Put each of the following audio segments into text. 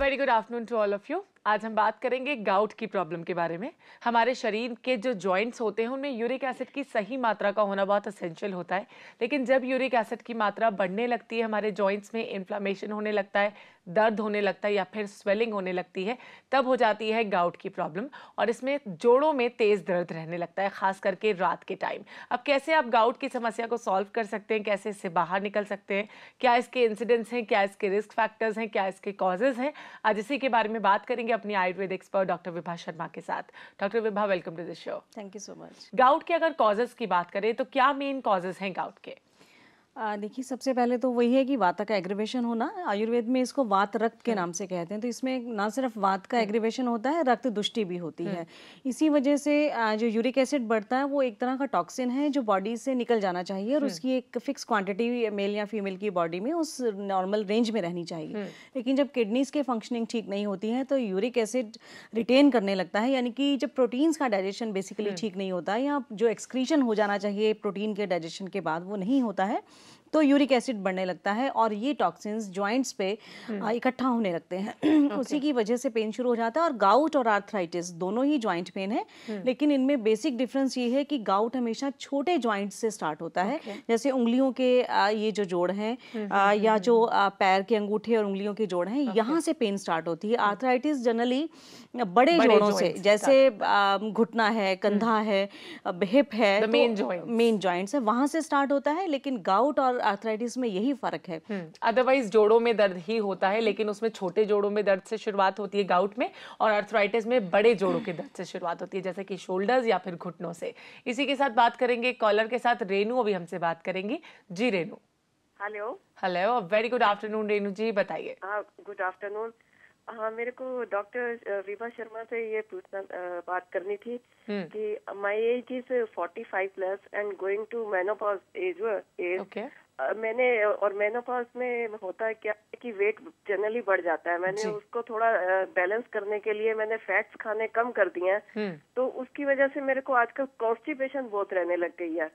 Very good afternoon to all of you. आज हम बात करेंगे गाउट की प्रॉब्लम के बारे में। हमारे शरीर के जो जॉइंट्स होते हैं उनमें यूरिक एसिड की सही मात्रा का होना बहुत असेंशियल होता है, लेकिन जब यूरिक एसिड की मात्रा बढ़ने लगती है, हमारे जॉइंट्स में इन्फ्लामेशन होने लगता है, दर्द होने लगता है या फिर स्वेलिंग होने लगती है, तब हो जाती है गाउट की प्रॉब्लम। और इसमें जोड़ों में तेज दर्द रहने लगता है, खास करके रात के टाइम। अब कैसे आप गाउट की समस्या को सॉल्व कर सकते हैं, कैसे इससे बाहर निकल सकते हैं, क्या इसके इंसिडेंट्स हैं, क्या इसके रिस्क फैक्टर्स हैं, क्या इसके कॉजेज हैं, आज इसी के बारे में बात करेंगे अपनी आयुर्वेद एक्सपर्ट डॉक्टर विभा शर्मा के साथ। Doctor Vibha, welcome to the show. Thank you so much. Gout के अगर कॉजेज की बात करें तो क्या मेन कॉजेज हैं गाउट के? देखिए, सबसे पहले तो वही है कि वात का एग्रीवेशन होना। आयुर्वेद में इसको वात रक्त के नाम से कहते हैं। तो इसमें ना सिर्फ वात का एग्रीवेशन होता है, रक्त दुष्टि भी होती है। इसी वजह से जो यूरिक एसिड बढ़ता है वो एक तरह का टॉक्सिन है जो बॉडी से निकल जाना चाहिए और उसकी एक फिक्स क्वांटिटी मेल या फीमेल की बॉडी में उस नॉर्मल रेंज में रहनी चाहिए। लेकिन जब किडनीज के फंक्शनिंग ठीक नहीं होती है तो यूरिक एसिड रिटेन करने लगता है, यानी कि जब प्रोटीन्स का डाइजेशन बेसिकली ठीक नहीं होता है या जो एक्सक्रीशन हो जाना चाहिए प्रोटीन के डाइजेशन के बाद वो नहीं होता है, तो यूरिक एसिड बढ़ने लगता है और ये टॉक्सिन्स जॉइंट्स पे इकट्ठा होने लगते हैं। उसी की वजह से पेन शुरू हो जाता है। और गाउट और आर्थराइटिस दोनों ही जॉइंट पेन है, लेकिन इनमें बेसिक डिफरेंस ये है कि गाउट हमेशा छोटे जॉइंट से स्टार्ट होता है, जैसे उंगलियों के ये जो जोड़ हैं या जो पैर के अंगूठे और उंगलियों के जोड़ हैं, यहाँ से पेन स्टार्ट होती है। आर्थराइटिस जनरली बड़े जोड़ों से, जैसे घुटना है, कंधा है, हिप है, मेन जॉइंट्स है, वहां से स्टार्ट होता है। लेकिन गाउट और आर्थराइटिस में यही फर्क है। अदरवाइज जोड़ों में दर्द ही होता है, लेकिन उसमें छोटे जोड़ों में दर्द से शुरुआत होती है गाउट में, और आर्थराइटिस में बड़े जोड़ों के दर्द से शुरुआत होती है, जैसे कि शोल्डर्स या फिर घुटनों से। इसी के साथ बात करेंगे कॉलर के साथ। रेनू अभी हमसे बात करेंगी। जी Renu. Hello. Hello, very good afternoon Renu ji, बताइए। हाँ, गुड आफ्टरनून। हाँ, मेरे को डॉक्टर विभा शर्मा से ये पूछना बात करनी थी कि my age is 45 plus and going to menopause age. मैंने और मेनोपॉज में होता है क्या कि वेट जनरली बढ़ जाता है। मैंने उसको थोड़ा बैलेंस करने के लिए मैंने फैट्स खाने कम कर दिए हैं, तो उसकी वजह से मेरे को आजकल कॉन्स्टिपेशन बहुत रहने लग गई है।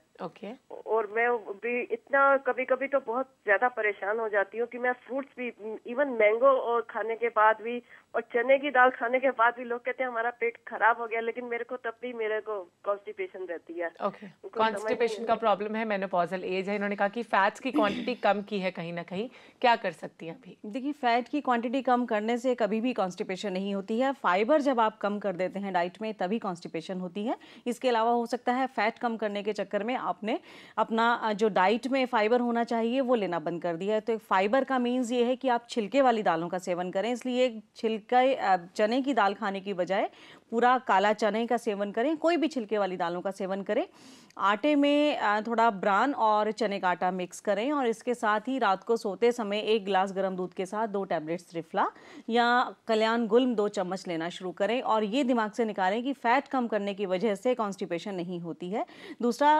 और मैं भी इतना कभी कभी तो बहुत ज्यादा परेशान हो जाती हूँ कि मैं फ्रूट्स भी, इवन मैंगो और खाने के बाद भी और चने की दाल खाने के बाद भी लोग कहते हैं हमारा पेट खराब हो गया, लेकिन मेरे को तब भी मेरे को कॉन्स्टिपेशन रहती है। कॉन्स्टिपेशन का प्रॉब्लम है, मेनोपॉजल एज है। इन्होंने कहा कि फैट्स की क्वांटिटी कम की है कहीं ना कहीं, क्या कर सकती हैं अभी? देखिए, फैट की क्वांटिटी कम करने से कभी भी कॉन्स्टिपेशन नहीं होती है। फाइबर जब आप कम कर देते हैं डाइट में तभी कॉन्स्टिपेशन होती है। इसके अलावा हो सकता है फैट कम करने के चक्कर में आपने अपना जो डाइट में फाइबर होना चाहिए वो लेना बंद कर दिया है। तो फाइबर का मीन्स ये है कि आप छिलके वाली दालों का सेवन करें, इसलिए छिलका चने की दाल खाने की बजाय पूरा काला चने का सेवन करें, कोई भी छिलके वाली दालों का सेवन करें। आटे में थोड़ा ब्रान और चने का आटा मिक्स करें और इसके साथ ही रात को सोते समय 1 गिलास गर्म दूध के साथ 2 टैबलेट्स त्रिफला या कल्याण गुल्म 2 चम्मच लेना शुरू करें। और ये दिमाग से निकालें कि फैट कम करने की वजह से कॉन्स्टिपेशन नहीं होती है। दूसरा,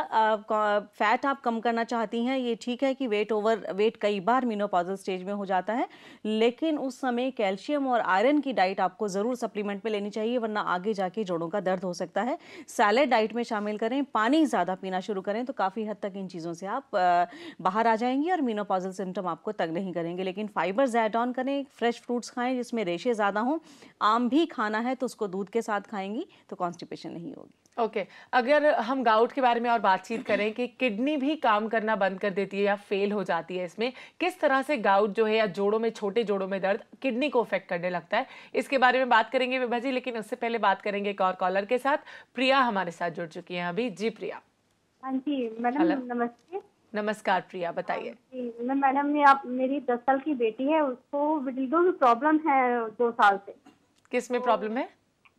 फैट आप कम करना चाहती हैं, ये ठीक है कि वेट कई बार मेनोपॉजल स्टेज में हो जाता है, लेकिन उस समय कैल्शियम और आयरन की डाइट आपको ज़रूर सप्लीमेंट में लेनी चाहिए, वरना आगे जाके जोड़ों का दर्द हो सकता है। सैलेड डाइट में शामिल करें, पानी ज़्यादा पीना शुरू करें, तो काफ़ी हद तक इन चीज़ों से आप बाहर आ जाएंगी और मेनोपॉजल सिम्टम आपको तंग नहीं करेंगे। लेकिन फाइबर ऐड ऑन करें, फ्रेश फ्रूट्स खाएं जिसमें रेशे ज़्यादा हों। आम भी खाना है तो उसको दूध के साथ खाएंगी तो कॉन्स्टिपेशन नहीं होगी। अगर हम गाउट के बारे में और बातचीत करें कि किडनी भी काम करना बंद कर देती है या फेल हो जाती है, इसमें किस तरह से गाउट जो है या जोड़ों में, छोटे जोड़ों में दर्द किडनी को अफेक्ट करने लगता है, इसके बारे में बात करेंगे विभा जी। लेकिन उससे पहले बात करेंगे एक और कॉलर के साथ। प्रिया हमारे साथ जुड़ चुकी हैं अभी। जी प्रिया। हाँ जी मैडम, नमस्ते। नमस्कार प्रिया, बताइए। मैडम, मेरी 10 साल की बेटी है, उसको विटिलिगो की प्रॉब्लम है 2 साल से। किस में प्रॉब्लम है?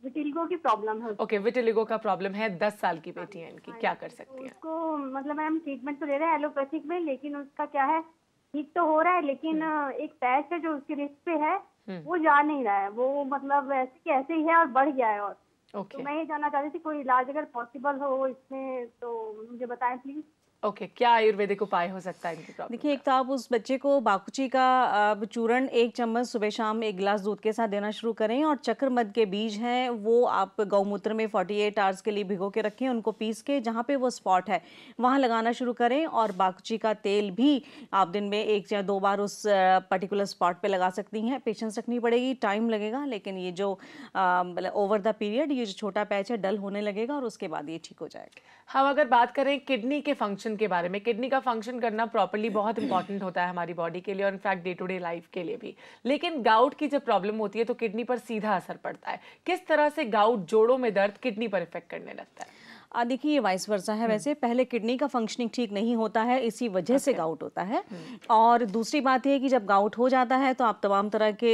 विटिलिगो की प्रॉब्लम है। विटिलिगो का प्रॉब्लम है, 10 साल की बेटी है इनकी, क्या कर सकती हैं? उसको मतलब मैम ट्रीटमेंट तो ले रहे हैं एलोपैथिक में, लेकिन उसका क्या है, ठीक तो हो रहा है, लेकिन एक पैच है जो उसके रिस्ट पे है वो जा नहीं रहा है। वो मतलब ऐसे ही है और बढ़ गया है। और तो मैं ये जानना चाहती थी कोई इलाज अगर पॉसिबल हो इसमें तो मुझे बताएं प्लीज। ओके, क्या आयुर्वेदिक उपाय हो सकता है इनकी प्रॉब्लम? देखिए, एक तो आप उस बच्चे को बाकुची का चूर्ण 1 चम्मच सुबह शाम 1 गिलास दूध के साथ देना शुरू करें, और चक्रमद के बीज हैं वो आप गौमूत्र में 48 आवर्स के लिए भिगो के रखें, उनको पीस के जहाँ पे वो स्पॉट है वहाँ लगाना शुरू करें। और बाकुची का तेल भी आप दिन में 1 या 2 बार उस पर्टिकुलर स्पॉट पे लगा सकती हैं। पेशेंस रखनी पड़ेगी, टाइम लगेगा, लेकिन ये जो मतलब ओवर द पीरियड ये जो छोटा पैच है डल होने लगेगा और उसके बाद ये ठीक हो जाएगा। हम अगर बात करें किडनी के फंक्शन के बारे में, किडनी का फंक्शन करना प्रॉपर्ली बहुत इंपॉर्टेंट होता है हमारी बॉडी के लिए और in fact day to day life के लिए भी। लेकिन गाउट की जब प्रॉब्लम होती है तो किडनी पर सीधा असर पड़ता है। किस तरह से गाउट, जोड़ों में दर्द, किडनी पर इफेक्ट करने लगता है? देखिए, ये वाइस वर्सा है। वैसे पहले किडनी का फंक्शनिंग ठीक नहीं होता है, इसी वजह से गाउट होता है। और दूसरी बात ये है कि जब गाउट हो जाता है तो आप तमाम तरह के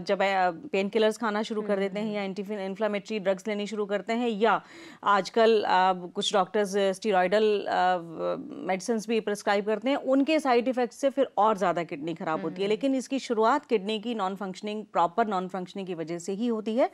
जब पेन किलर्स खाना शुरू कर देते हैं या एंटी इन्फ्लामेटरी ड्रग्स लेनी शुरू करते हैं, या आजकल कुछ डॉक्टर्स स्टीरॉयडल मेडिसिन भी प्रिस्क्राइब करते हैं, उनके साइड इफेक्ट से फिर और ज़्यादा किडनी खराब होती है। लेकिन इसकी शुरुआत किडनी की प्रॉपर नॉन फंक्शनिंग की वजह से ही होती है,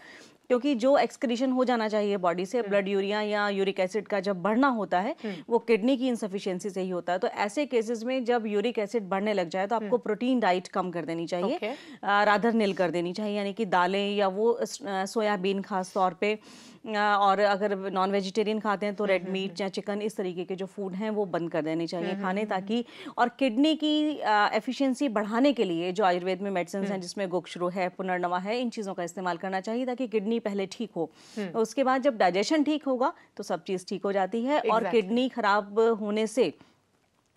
क्योंकि जो एक्सक्रीशन हो जाना चाहिए बॉडी से, ब्लड यूरिया या यूरिक एसिड का जब बढ़ना होता है वो किडनी की इनसफिशिएंसी से ही होता है। तो ऐसे केसेस में जब यूरिक एसिड बढ़ने लग जाए तो आपको प्रोटीन डाइट कम कर देनी चाहिए, रादर नील कर देनी चाहिए, यानी कि दालें या वो सोयाबीन खास तौर पे, और अगर नॉन वेजिटेरियन खाते हैं तो रेड मीट या चिकन, इस तरीके के जो फूड हैं वो बंद कर देने चाहिए खाने, ताकि और किडनी की एफिशिएंसी बढ़ाने के लिए जो आयुर्वेद में मेडिसिन हैं जिसमें गोक्षरू है, पुनर्नवा है, इन चीज़ों का इस्तेमाल करना चाहिए ताकि किडनी पहले ठीक हो। उसके बाद जब डाइजेशन ठीक होगा तो सब चीज़ ठीक हो जाती है। और किडनी खराब होने से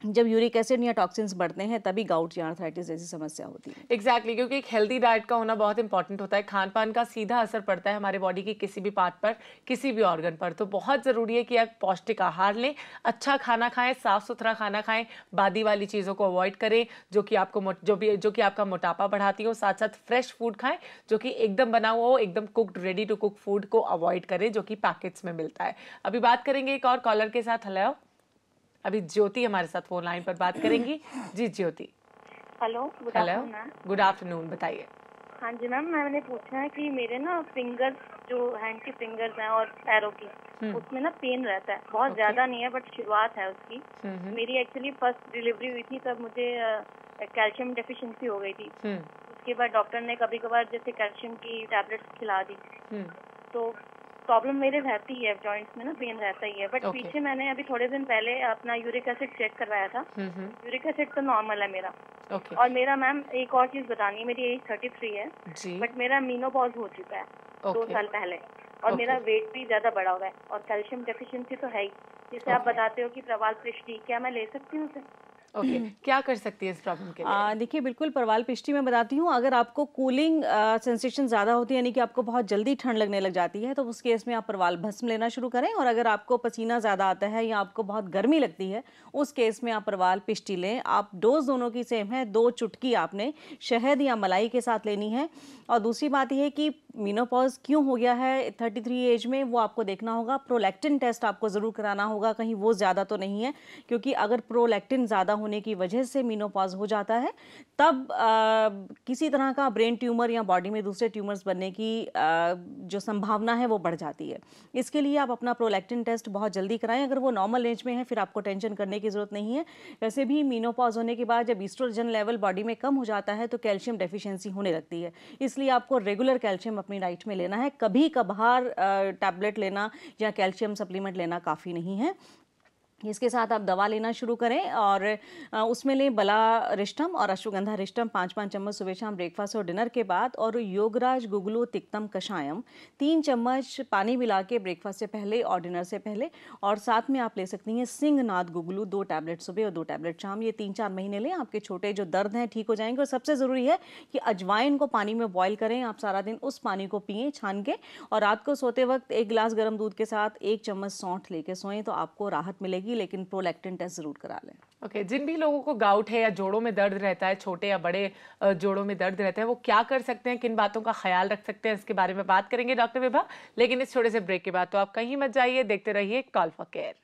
जब यूरिक एसिड या टॉक्सिन्स बढ़ते हैं तभी गाउट या आर्थराइटिस जैसी समस्या होती है। एग्जैक्टली, क्योंकि एक हेल्दी डाइट का होना बहुत इंपॉर्टेंट होता है। खान पान का सीधा असर पड़ता है हमारे बॉडी के किसी भी पार्ट पर, किसी भी ऑर्गन पर। तो बहुत ज़रूरी है कि आप पौष्टिक आहार लें, अच्छा खाना खाएं, साफ सुथरा खाना खाएं, बादी वाली चीज़ों को अवॉइड करें जो कि आपको जो कि आपका मोटापा बढ़ाती हो। साथ साथ फ्रेश फूड खाएं जो कि एकदम बना हुआ हो, एकदम cooked, ready to cook food को अवॉइड करें जो कि पैकेट्स में मिलता है। अभी बात करेंगे एक और कॉलर के साथ। हेलो, अभी ज्योति हमारे साथ फोन लाइन पर बात करेंगी। जी ज्योति। हेलो, हेलो, गुड आफ्टरनून, बताइए। हाँ जी मैम, मैंने पूछा है कि मेरे ना फिंगर्स, जो हैंड की फिंगर्स हैं और पैरों की, उसमें ना पेन रहता है। बहुत ज्यादा नहीं है बट शुरुआत है उसकी। मेरी एक्चुअली फर्स्ट डिलीवरी हुई थी तब मुझे कैल्शियम डेफिशिएंसी हो गई थी। उसके बाद डॉक्टर ने कभी कभार जैसे कैल्शियम की टैबलेट्स खिला दी। तो प्रॉब्लम मेरे रहती है, जॉइंट्स में ना पेन रहता ही है। बट पीछे मैंने अभी थोड़े दिन पहले अपना यूरिक एसिड चेक करवाया था। यूरिक एसिड तो नॉर्मल है मेरा। और मेरा मैम एक और चीज बतानी है, मेरी एज 33 है बट मेरा मीनोपॉज हो चुका है 2 साल पहले, और मेरा वेट भी ज्यादा बढ़ा हुआ है और कैल्शियम डेफिशिएंसी तो है ही। जैसे आप बताते हो कि प्रवाल पृष्टि, क्या मैं ले सकती हूँ उसे? क्या कर सकती है इस प्रॉब्लम के लिए? देखिए, बिल्कुल प्रवाल पिष्टी मैं बताती हूँ। अगर आपको कूलिंग सेंसेशन ज़्यादा होती है, यानी कि आपको बहुत जल्दी ठंड लगने लग जाती है, तो उस केस में आप प्रवाल भस्म लेना शुरू करें। और अगर आपको पसीना ज़्यादा आता है या आपको बहुत गर्मी लगती है, उस केस में आप प्रवाल पिष्टी लें। आप डोज दोनों की सेम है, 2 चुटकी आपने शहद या मलाई के साथ लेनी है। और दूसरी बात यह है कि मीनोपॉज क्यों हो गया है 33 एज में, वो आपको देखना होगा। प्रोलैक्टिन टेस्ट आपको ज़रूर कराना होगा, कहीं वो ज़्यादा तो नहीं है, क्योंकि अगर प्रोलैक्टिन ज़्यादा होने की वजह से मीनोपॉज हो जाता है तब किसी तरह का ब्रेन ट्यूमर या बॉडी में दूसरे ट्यूमर्स बनने की जो संभावना है वो बढ़ जाती है। इसके लिए आप अपना प्रोलैक्टिन टेस्ट बहुत जल्दी कराएं। अगर वो नॉर्मल एज में है फिर आपको टेंशन करने की ज़रूरत नहीं है। वैसे भी मीनोपॉज होने के बाद जब ईस्ट्रोजन लेवल बॉडी में कम हो जाता है तो कैल्शियम डेफिशिएंसी होने लगती है, इसलिए आपको रेगुलर कैल्शियम अपनी डाइट में लेना है। कभी कभार टैबलेट लेना या कैल्शियम सप्लीमेंट लेना काफ़ी नहीं है। इसके साथ आप दवा लेना शुरू करें और उसमें लें बला रिष्टम और अश्वगंधा रिष्टम 5-5 चम्मच सुबह शाम ब्रेकफास्ट और डिनर के बाद, और योगराज गुगलू तिक्तम कषायम 3 चम्मच पानी मिला के ब्रेकफास्ट से पहले और डिनर से पहले। और साथ में आप ले सकती हैं सिंहनाथ गुगलू 2 टैबलेट सुबह और 2 टैबलेट शाम। ये 3-4 महीने लें, आपके छोटे जो दर्द हैं ठीक हो जाएंगे। और सबसे ज़रूरी है कि अजवाइन को पानी में बॉयल करें, आप सारा दिन उस पानी को पिएँ छान के, और रात को सोते वक्त 1 गिलास गर्म दूध के साथ 1 चम्मच सौंठ लेके सोएं तो आपको राहत मिलेगी। लेकिन प्रोलैक्टिन टेस्ट जरूर करा लें। ओके, जिन भी लोगों को गाउट है या जोड़ों में दर्द रहता है, छोटे या बड़े जोड़ों में दर्द रहता है, वो क्या कर सकते हैं, किन बातों का ख्याल रख सकते हैं, इसके बारे में बात करेंगे डॉक्टर विभा। लेकिन इस छोटे से ब्रेक के बाद तो आप कहीं मत जाइए, देखते रहिए call for care.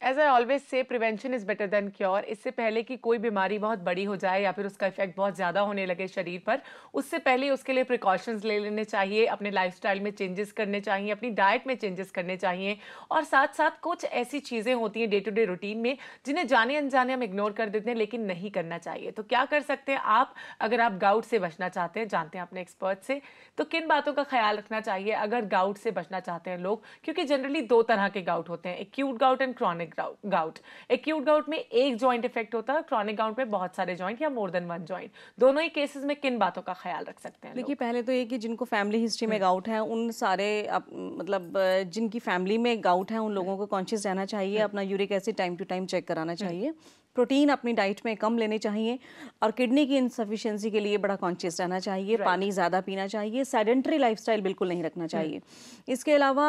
As I always say prevention is better than cure. इससे पहले कि कोई बीमारी बहुत बड़ी हो जाए या फिर उसका इफेक्ट बहुत ज़्यादा होने लगे शरीर पर, उससे पहले उसके लिए प्रिकॉशंस ले लेने चाहिए, अपने लाइफस्टाइल में चेंजेस करने चाहिए, अपनी डाइट में चेंजेस करने चाहिए। और साथ साथ कुछ ऐसी चीज़ें होती हैं डे टू डे रूटीन में जिन्हें जाने अनजाने हम इग्नोर कर देते हैं, लेकिन नहीं करना चाहिए। तो क्या कर सकते हैं आप अगर आप गाउट से बचना चाहते हैं, जानते हैं अपने एक्सपर्ट से, तो किन बातों का ख्याल रखना चाहिए अगर गाउट से बचना चाहते हैं लोग? क्योंकि जनरली दो तरह के गाउट होते हैं, acute gout and chronic gout. Acute gout में एक जॉइंट इफेक्ट होता है, क्रॉनिक गाउट में बहुत सारे जॉइंट या मोर देन वन जॉइंट। दोनों ही केसेस में किन बातों का ख्याल रख सकते हैं? देखिए, पहले तो ये कि जिनको फैमिली हिस्ट्री में गाउट है, उन सारे मतलब जिनकी फैमिली में गाउट है, उन लोगों को कॉन्शियस रहना चाहिए, अपना uric acid time to time check कराना चाहिए, प्रोटीन अपनी डाइट में कम लेने चाहिए, और किडनी की इनसफिशिएंसी के लिए बड़ा कॉन्शियस रहना चाहिए, पानी ज़्यादा पीना चाहिए, सेडेंटरी लाइफस्टाइल बिल्कुल नहीं रखना चाहिए। इसके अलावा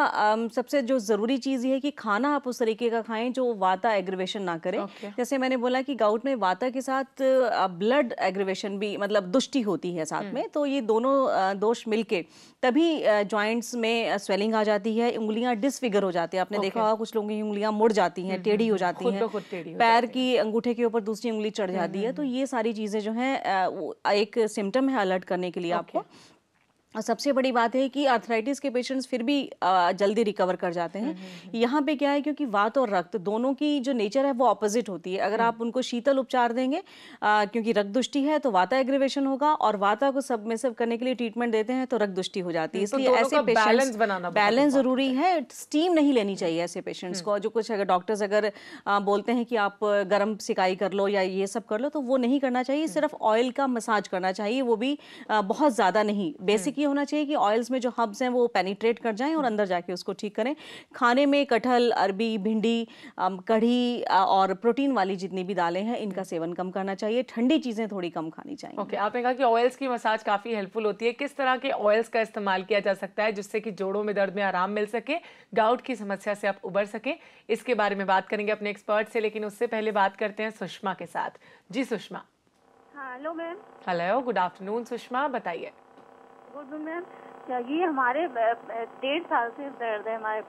सबसे जो ज़रूरी चीज़ ये है कि खाना आप उस तरीके का खाएं जो वाता एग्रीवेशन ना करे। जैसे मैंने बोला कि गाउट में वाता के साथ ब्लड एग्रीवेशन भी, मतलब दुष्टि होती है साथ में, तो ये दोनों दोष मिलके तभी जॉइंट्स में स्वेलिंग आ जाती है, उंगलियां डिसफिगर हो जाती है। आपने देखा होगा कुछ लोगों की उंगलियां मुड़ जाती हैं, टेढ़ी हो जाती हैं, पैर की अंगूठे के ऊपर दूसरी उंगली चढ़ जाती है। तो ये सारी चीज़ें जो हैं एक सिम्टम है अलर्ट करने के लिए आपको। और सबसे बड़ी बात है कि आर्थराइटिस के पेशेंट्स फिर भी जल्दी रिकवर कर जाते हैं। यहाँ पे क्या है, क्योंकि वात और रक्त दोनों की जो नेचर है वो ऑपोजिट होती है। अगर आप उनको शीतल उपचार देंगे, क्योंकि रक्त दुष्टि है तो वाता एग्रीवेशन होगा, और वाता को सबमिसिव करने के लिए ट्रीटमेंट देते हैं तो रक्त दुष्टि हो जाती है। इसलिए ऐसे पेशेंट्स बैलेंस जरूरी है। स्टीम नहीं लेनी चाहिए ऐसे पेशेंट्स को। जो कुछ अगर डॉक्टर्स अगर बोलते हैं कि आप गर्म सिकाई कर लो या ये सब कर लो, तो वो नहीं करना चाहिए। सिर्फ ऑयल का मसाज करना चाहिए, वो भी बहुत ज़्यादा नहीं। बेसिक ये होना चाहिए कि ऑयल्स में जो हब्स हैं वो पेनिट्रेट कर जाएं और अंदर जाके उसको ठीक करें। खाने में कटहल, अरबी, भिंडी, कढ़ी और प्रोटीन वाली जितनी भी दालें हैं, इनका सेवन कम करना चाहिए। ठंडी चीज़ें थोड़ी कम खानी चाहिए। ओके, आपने कहा कि ऑयल्स की मसाज काफ़ी हेल्पफुल होती है। किस तरह के ऑयल्स का इस्तेमाल किया जा सकता है जिससे कि जोड़ों में दर्द में आराम मिल सके, गाउट की समस्या से आप उबर सकें? इसके बारे में बात करेंगे अपने एक्सपर्ट से, लेकिन उससे पहले बात करते हैं सुषमा के साथ। जी Sushma. Hello ma'am. Hello, good afternoon Sushma, बताइए। Good ma'am. ये हमारे 1.5 साल से दर्द है हमारे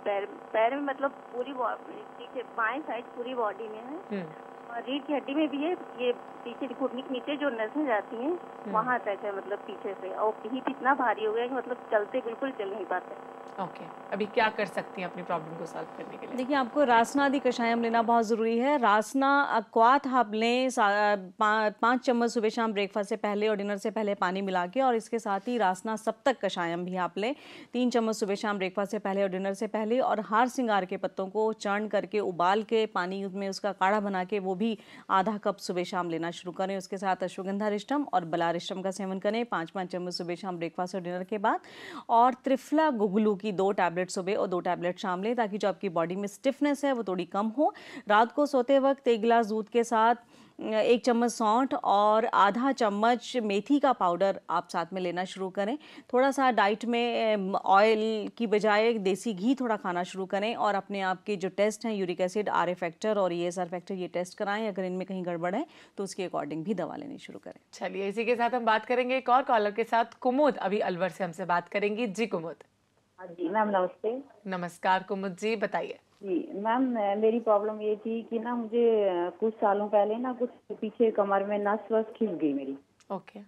पैर में, मतलब पूरी पीछे बाएं साइड पूरी बॉडी में है, और रीढ़ की हड्डी में भी है। ये पीछे घुटने के नीचे जो नसें जाती हैं वहाँ तक है, मतलब पीछे से। और हिप इतना भारी हो गया कि मतलब चलते बिल्कुल चल नहीं पाते। ओके, अभी क्या कर सकती हैं अपनी प्रॉब्लम को सॉल्व करने के लिए? देखिए, आपको रासना आदि कषायम लेना बहुत ज़रूरी है। रासना क्वाथ आप लें 5 चम्मच सुबह शाम ब्रेकफास्ट से पहले और डिनर से पहले पानी मिला के, और इसके साथ ही रासना सप्तक कषायम भी आप लें 3 चम्मच सुबह शाम ब्रेकफास्ट से पहले और डिनर से पहले। और हार सिंगार के पत्तों को चर्ण करके उबाल के पानी में उसका काढ़ा बना के वो भी आधा कप सुबह शाम लेना शुरू करें। उसके साथ अश्वगंधा रिष्टम और बलारिष्टम का सेवन करें 5-5 चम्मच सुबह शाम ब्रेकफास्ट और डिनर के बाद। और त्रिफला गुगलू की 2 टैबलेट सुबह और 2 टैबलेट शाम लें, ताकि जो आपकी बॉडी में स्टिफनेस है वो थोड़ी कम हो। रात को सोते वक्त 1 गिलास दूध के साथ 1 चम्मच सौंठ और आधा चम्मच मेथी का पाउडर आप साथ में लेना शुरू करें। थोड़ा सा डाइट में ऑयल की बजाय देसी घी थोड़ा खाना शुरू करें, और अपने आप के जो टेस्ट हैं यूरिक एसिड, आरए फैक्टर और ईएसआर फैक्टर, ये टेस्ट कराएं। अगर इनमें कहीं गड़बड़ है तो उसके अकॉर्डिंग भी दवा लेनी शुरू करें। चलिए, इसी के साथ हम बात करेंगे एक और कॉलर के साथ। कुमुद अभी अलवर से हमसे बात करेंगी। जी कुमुद। हाँ जी मैम, नमस्ते। नमस्कार कुमुद जी, बताइए। जी मैम, मेरी प्रॉब्लम ये थी कि ना मुझे कुछ सालों पहले ना कुछ पीछे कमर में नस वस खिंच गई मेरी। ओके।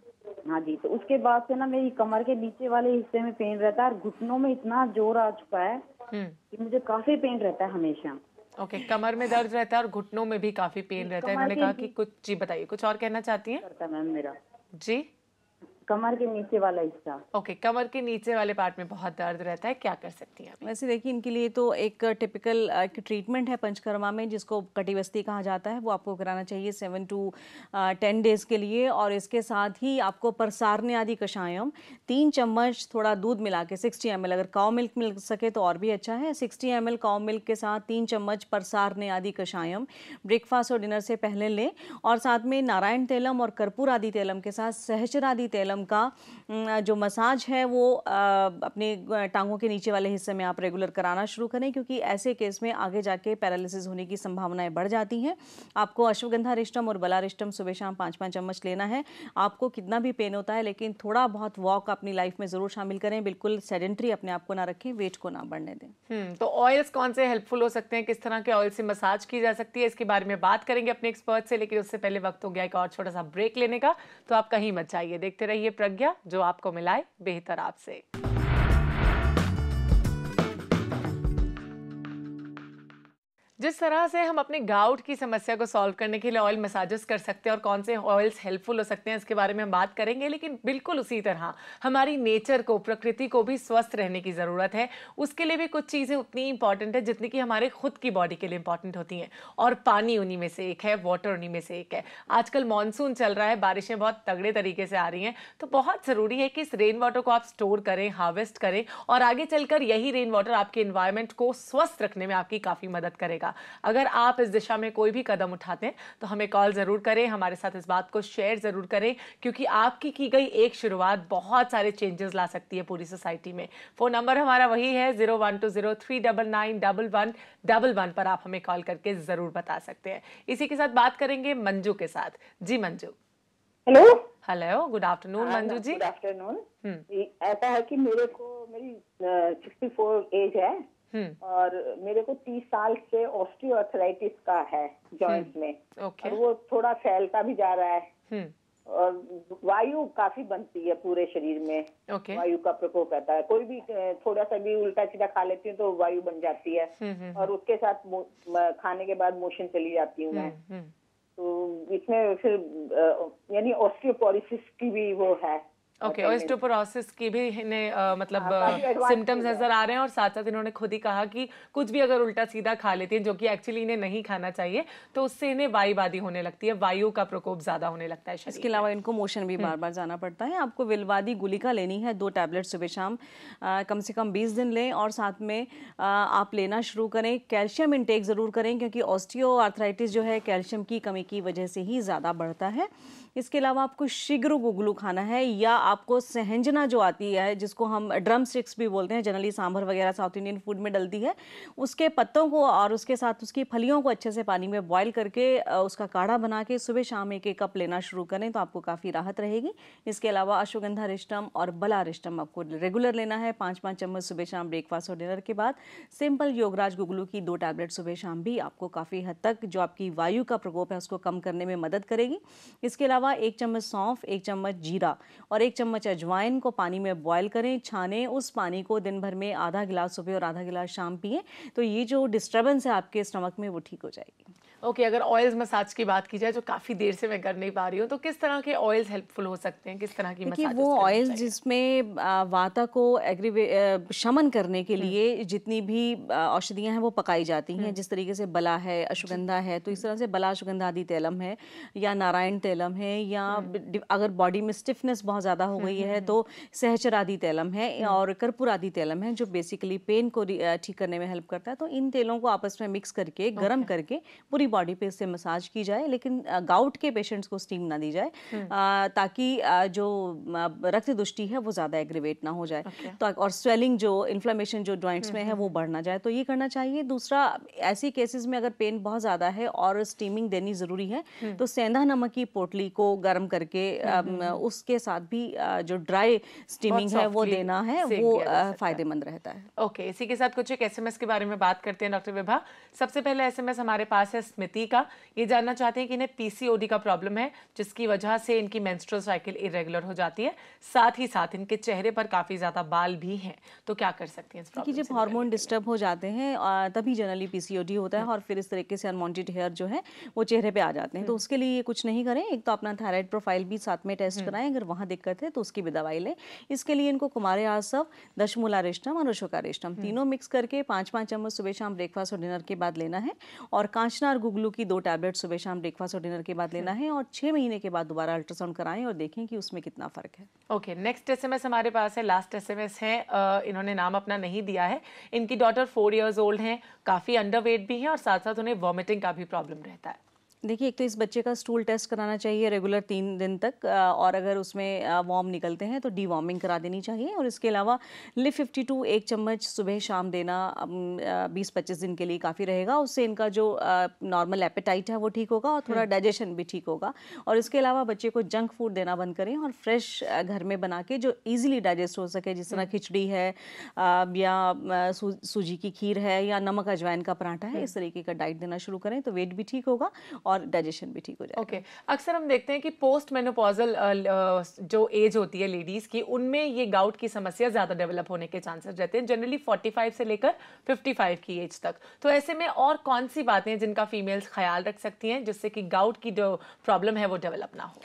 हाँ जी, तो उसके बाद से ना मेरी कमर के नीचे वाले हिस्से में पेन रहता है, और घुटनों में इतना जोर आ चुका है कि मुझे काफी पेन रहता है हमेशा। ओके, कमर में दर्द रहता है और घुटनों में भी काफी पेन रहता है। इन्होंने कहा कि कुछ, जी बताइए, कुछ और कहना चाहती हैं? करता मैम मेरा जी, कमर के नीचे वाला हिस्सा। ओके, कमर के नीचे वाले पार्ट में बहुत दर्द रहता है, क्या कर सकती हैं? वैसे देखिए, इनके लिए तो एक टिपिकल ट्रीटमेंट है पंचकर्मा में, जिसको कटिबस्ती कहा जाता है। वो आपको कराना चाहिए 7 to 10 डेज के लिए। और इसके साथ ही आपको प्रसारने आदि कषायम 3 चम्मच थोड़ा दूध मिला के 60 ml, अगर काउ मिल्क मिल सके तो और भी अच्छा है, 60 ml काउ मिल्क के साथ 3 चम्मच प्रसारने आदि कषायम ब्रेकफास्ट और डिनर से पहले लें। और साथ में नारायण तेलम और कर्पूर आदि तेलम के साथ सहचर आदि तेलम सिस्टम का जो मसाज है वो अपने टांगों के नीचे वाले हिस्से में आप रेगुलर कराना शुरू करें, क्योंकि ऐसे केस में आगे जाके पैरालिसिस होने की संभावनाएं बढ़ जाती हैं। आपको अश्वगंधा रिष्टम और बलारिष्टम सुबह शाम 5-5 चम्मच लेना है। आपको कितना भी पेन होता है लेकिन थोड़ा बहुत वॉक अपनी लाइफ में ज़रूर शामिल करें। बिल्कुल सेडेंट्री अपने आप को ना रखें, वेट को ना बढ़ने दें। तो ऑयल्स कौन से हेल्पफुल हो सकते हैं, किस तरह के ऑयल से मसाज की जा सकती है, इसके बारे में बात करेंगे अपने एक्सपर्ट से। लेकिन उससे पहले वक्त हो गया एक और छोटा सा ब्रेक लेने का, तो आप कहीं मत जाइए, देखते रहिए प्रज्ञा, जो आपको मिलाए बेहतर आपसे। जिस तरह से हम अपने गाउट की समस्या को सॉल्व करने के लिए ऑयल मसाजेस कर सकते हैं और कौन से ऑयल्स हेल्पफुल हो सकते हैं, इसके बारे में हम बात करेंगे। लेकिन बिल्कुल उसी तरह हमारी नेचर को, प्रकृति को भी स्वस्थ रहने की ज़रूरत है। उसके लिए भी कुछ चीज़ें उतनी इंपॉर्टेंट है जितनी कि हमारे खुद की बॉडी के लिए इंपॉर्टेंट होती हैं, और पानी उन्हीं में से एक है, वाटर उन्हीं में से एक है। आजकल मानसून चल रहा है, बारिशें बहुत तगड़े तरीके से आ रही हैं, तो बहुत ज़रूरी है कि इस रेन वाटर को आप स्टोर करें, हार्वेस्ट करें, और आगे चलकर यही रेन वाटर आपके इन्वायरमेंट को स्वस्थ रखने में आपकी काफ़ी मदद करेगा। अगर आप इस दिशा में कोई भी कदम उठाते हैं तो हमें कॉल ज़रूर करें, हमारे साथ इस बात को शेयर ज़रूर करें, क्योंकि आपकी की गई एक शुरुआत बहुत सारे चेंजेस ला सकती है पूरी सोसाइटी में। फ़ोन नंबर हमारा वही है 0120399111 पर आप हमें कॉल करके ज़रूर बता सकते हैं। इसी के साथ बात करेंगे मंजू के साथ। जी Manju. Hello hello, good afternoon Manju ji. Good afternoon. ऐसा है कि मेरी 64 एज है और मेरे को 30 साल से ऑस्टियोआर्थराइटिस का है जॉइंट्स में। और वो थोड़ा फैलता भी जा रहा है और वायु काफी बनती है पूरे शरीर में। वायु का प्रकोप रहता है, कोई भी थोड़ा सा भी उल्टा सीधा खा लेती हूँ तो वायु बन जाती है और उसके साथ खाने के बाद मोशन चली जाती हूँ मैं। तो इसमें फिर यानी ऑस्टियोपोरोसिस की भी वो है। ऑस्टियोपोरोसिस की भी इन्हें मतलब सिम्टम्स नजर आ रहे हैं, और साथ साथ इन्होंने खुद ही कहा कि कुछ भी अगर उल्टा सीधा खा लेती हैं, जो कि एक्चुअली इन्हें नहीं खाना चाहिए, तो उससे इन्हें वायुबादी होने लगती है, वायु का प्रकोप ज्यादा होने लगता है शरीर। इसके अलावा इनको मोशन भी बार बार जाना पड़ता है। आपको विलवादी गुलिका लेनी है, 2 टैबलेट सुबह शाम कम से कम 20 दिन लें, और साथ में आप लेना शुरू करें। कैल्शियम इंटेक ज़रूर करें, क्योंकि ऑस्टियोआर्थराइटिस जो है कैल्शियम की कमी की वजह से ही ज़्यादा बढ़ता है। इसके अलावा आपको शीघ्र गुगलू खाना है, या आपको सहंजना जो आती है, जिसको हम ड्रम स्टिक्स भी बोलते हैं, जनरली सांभर वगैरह साउथ इंडियन फूड में डलती है, उसके पत्तों को और उसके साथ उसकी फलियों को अच्छे से पानी में बॉईल करके उसका काढ़ा बना के सुबह शाम 1-1 कप लेना शुरू करें तो आपको काफ़ी राहत रहेगी। इसके अलावा अश्वगंधा रिष्टम और बला रिष्टम आपको रेगुलर लेना है, 5-5 चम्मच सुबह शाम ब्रेकफास्ट और डिनर के बाद। सिंपल योगराज गुगलू की 2 टैबलेट सुबह शाम भी आपको काफ़ी हद तक जो आपकी वायु का प्रकोप है उसको कम करने में मदद करेगी। इसके अलावा 1 चम्मच सौंफ, 1 चम्मच जीरा और 1 चम्मच अजवाइन को पानी में बॉयल करें, छानें, उस पानी को दिन भर में आधा गिलास सुबह और आधा गिलास शाम पिएं, तो ये जो डिस्टर्बेंस है आपके स्टमक में वो ठीक हो जाएगी। अगर ऑयल्स मसाज की बात की जाए, जो काफ़ी देर से मैं कर नहीं पा रही हूँ, तो किस तरह के ऑयल्स हेल्पफुल हो सकते हैं, किस तरह की मसाज? वो ऑयल्स जिसमें वाता को शमन करने के लिए जितनी भी औषधियाँ हैं वो पकाई जाती हैं, जिस तरीके से बला है, अश्वगंधा है, तो इस तरह से बला अश्वगंधा आदि तैलम है, या नारायण तैलम है, या अगर बॉडी में स्टिफनेस बहुत ज़्यादा हो गई है तो सहचर आदि तैलम है, और कर्पूर आदि तैलम है, जो बेसिकली पेन को ठीक करने में हेल्प करता है। तो इन तेलों को आपस में मिक्स करके गर्म करके पूरी बॉडी पे इससे मसाज की जाए, लेकिन गाउट के पेशेंट्स को स्टीम ना दी जाए, ताकि जो रक्त दुष्टि है वो ज़्यादा एग्रीवेट ना हो जाए, तो और स्वेलिंग जो इन्फ्लेमेशन जो जॉइंट्स में है वो बढ़ ना जाए, तो ये करना चाहिए। दूसरा, ऐसी केसेस में अगर पेन बहुत ज़्यादा है और स्टीमिंग देनी ज़रूरी है तो सेंधा नमक की पोटली को गर्म करके उसके साथ भी जो ड्राई स्टीमिंग है वो देना है, वो फायदेमंद रहता है। इसी के साथ कुछ एक एसएमएस के बारे में बात करते हैं डॉक्टर विभा। सबसे पहले एसएमएस हमारे पास है स्मृति का। ये जानना चाहते हैं कि इन्हें पीसीओडी का प्रॉब्लम है, जिसकी वजह से इनकी मेंस्ट्रुअल साइकिल इरेगुलर हो जाती है, साथ ही साथ इनके चेहरे पर काफी ज्यादा बाल भी हैं, तो क्या कर सकते हैं इस प्रॉब्लम से? जब हार्मोन डिस्टर्ब हो जाते हैं तभी जनरली पीसीओडी होता है, और फिर इस तरीके से अनवांटेड हेयर जो है वो चेहरे पे आ जाते हैं। तो उसके लिए ये कुछ नहीं करें, एक तो अपना थायराइड प्रोफाइल भी साथ में टेस्ट कराएं, अगर वहाँ दिक्कत है तो उसकी भी दवाई लें। इसके लिए इनको कुमारे आसव, दशमूला रिष्टम और अशोका रिष्टम तीनों मिक्स करके 5-5 चम्मच सुबह शाम ब्रेकफास्ट और डिनर के बाद लेना है, और कांचनार गुगलू की 2 टैबलेट सुबह शाम ब्रेकफास्ट और डिनर के बाद लेना है, और 6 महीने के बाद दोबारा अल्ट्रासाउंड कराएं और देखें कि उसमें कितना फर्क है। नेक्स्ट एसएमएस हमारे पास है, लास्ट एसएमएस है, इन्होंने नाम अपना नहीं दिया है। इनकी डॉटर 4 इयर्स ओल्ड हैं, काफी अंडरवेट भी हैं, और साथ साथ उन्हें वॉमिटिंग का भी प्रॉब्लम रहता है। देखिए, एक तो इस बच्चे का स्टूल टेस्ट कराना चाहिए रेगुलर 3 दिन तक, और अगर उसमें वॉर्म निकलते हैं तो डीवॉर्मिंग करा देनी चाहिए। और इसके अलावा लिव 52 1 चम्मच सुबह शाम देना 20-25 दिन के लिए काफ़ी रहेगा। उससे इनका जो नॉर्मल एपेटाइट है वो ठीक होगा और थोड़ा डाइजेशन भी ठीक होगा। और इसके अलावा बच्चे को जंक फूड देना बंद करें और फ्रेश घर में बना के जो ईजिली डाइजेस्ट हो सके, जिस तरह खिचड़ी है या सूजी की खीर है या नमक अजवाइन का पराठा है, इस तरीके का डाइट देना शुरू करें तो वेट भी ठीक होगा और डाइजेशन भी ठीक हो जाएगा। ओके, अक्सर हम देखते हैं कि पोस्ट मेनोपॉजल जो एज होती है लेडीज की, उनमें ये गाउट की समस्या ज्यादा डेवलप होने के चांसेस रहते हैं, जनरली 45 से लेकर 55 की एज तक। तो ऐसे में और कौन सी बातें जिनका फीमेल्स ख्याल रख सकती हैं जिससे कि गाउट की जो प्रॉब्लम है वो डेवलप ना हो?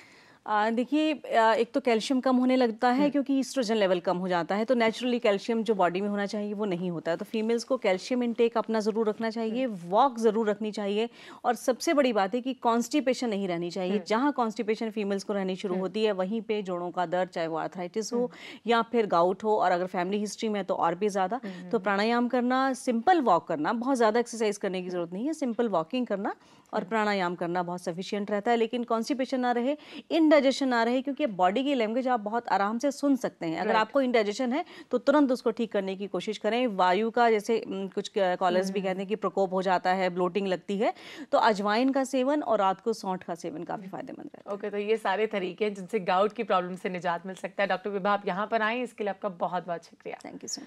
देखिए, एक तो कैल्शियम कम होने लगता है क्योंकि ईस्ट्रोजन लेवल कम हो जाता है, तो नेचुरली कैल्शियम जो बॉडी में होना चाहिए वो नहीं होता है। तो फीमेल्स को कैल्शियम इनटेक अपना ज़रूर रखना चाहिए, वॉक ज़रूर रखनी चाहिए, और सबसे बड़ी बात है कि कॉन्स्टिपेशन नहीं रहनी चाहिए। जहाँ कॉन्स्टिपेशन फीमेल्स को रहनी शुरू होती है वहीं पे जोड़ों का दर्द, चाहे वो आर्थराइटिस हो या फिर गाउट हो, और अगर फैमिली हिस्ट्री में है तो और भी ज़्यादा। तो प्राणायाम करना, सिंपल वॉक करना, बहुत ज़्यादा एक्सरसाइज करने की ज़रूरत नहीं है, सिंपल वॉकिंग करना और प्राणायाम करना बहुत सफिशिएंट रहता है। लेकिन कॉन्स्टिपेशन ना रहे, इनडाइजेशन ना रहे, क्योंकि बॉडी की लैंग्वेज आप बहुत आराम से सुन सकते हैं। अगर आपको इनडाइजेशन है तो तुरंत उसको ठीक करने की कोशिश करें। वायु का, जैसे कुछ कॉलर्स भी कहते हैं कि प्रकोप हो जाता है, ब्लोटिंग लगती है, तो अजवाइन का सेवन और रात को सौंठ का सेवन काफी फायदेमंद रहता है। ओके, तो ये सारे तरीके हैं जिनसे गाउट की प्रॉब्लम से निजात मिल सकता है। डॉक्टर विभा, आप यहाँ पर आए, इसके लिए आपका बहुत बहुत शुक्रिया। Thank you so much.